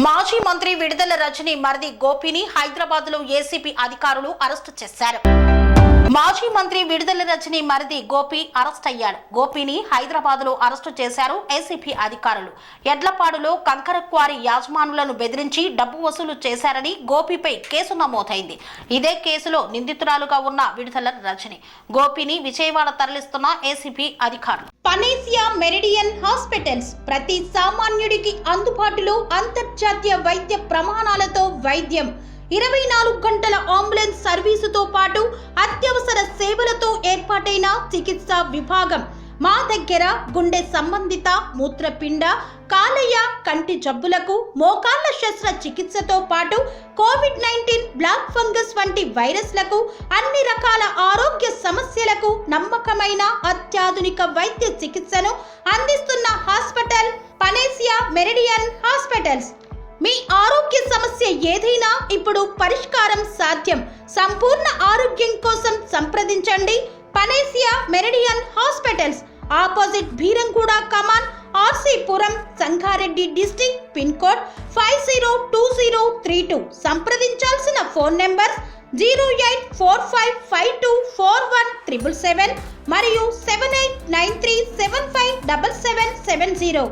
మాజీ మంత్రి విడుదల రజని మరిది గోపిని హైదరాబాద్ లో ఏసీపీ అధికారులు అరెస్టు చేశారు. మాజీ మంత్రి విడుదల రజని మరిది గోపి అరెస్ట్ అయ్యాడు. గోపిని హైదరాబాద్ లో అరెస్టు చేశారు ఏసీపీ అధికారులు. ఎడ్లపాడులో కంకర క్వారీ యాజమానులను బెదిరించి డబ్బు వసూలు చేశారని గోపిపై కేసు నమోదైంది. ఇదే కేసులో నిందితురాలుగా ఉన్న విడుదల రజని గోపిని విజయవాడ తరలిస్తున్న ఏసీపీ అధికారులు. పనేసియా మెరిడియన్ హాస్పిటల్స్ ప్రతి సామాన్యుడికి అందుబాటులో అంతర్జాతీయ వైద్య ప్రమాణాలతో వైద్యం, 24 గంటల అంబులెన్స్ సర్వీసుతో పాటు అత్యవసర సేవలతో ఏర్పాటైన చికిత్సా విభాగం. మా దగ్గర గుండె సంబంధిత, మూత్రపిండ, కాలేయ, కంటి జబ్బులకు, మోకాళ్ల శస్త్ర చికిత్సతో పాటు కోవిడ్-19, బ్లాక్ ఫంగస్ వంటి వైరస్లకు, అన్ని రకాల ఆరోగ్య సమస్యలకు నమ్మకమైన అత్యాధునిక వైద్య చికిత్సను అందిస్తున్న హాస్పిటల్ పనేసియా మెరిడియన్ హాస్పిటల్స్. మీ ఆరోగ్య సమస్య ఏదైనా ఇప్పుడు పరిష్కారం సాధ్యం. సంపూర్ణ ఆరోగ్యం కోసం సంప్రదించండి Panacea Meridian hospitals, opposite Beeramguda Kaman, RC Puram, Sangareddy district, pin code 502032. సంప్రదించాల్సిన ఫోన్ నెంబర్ 0845524177 మరియు 7893757770.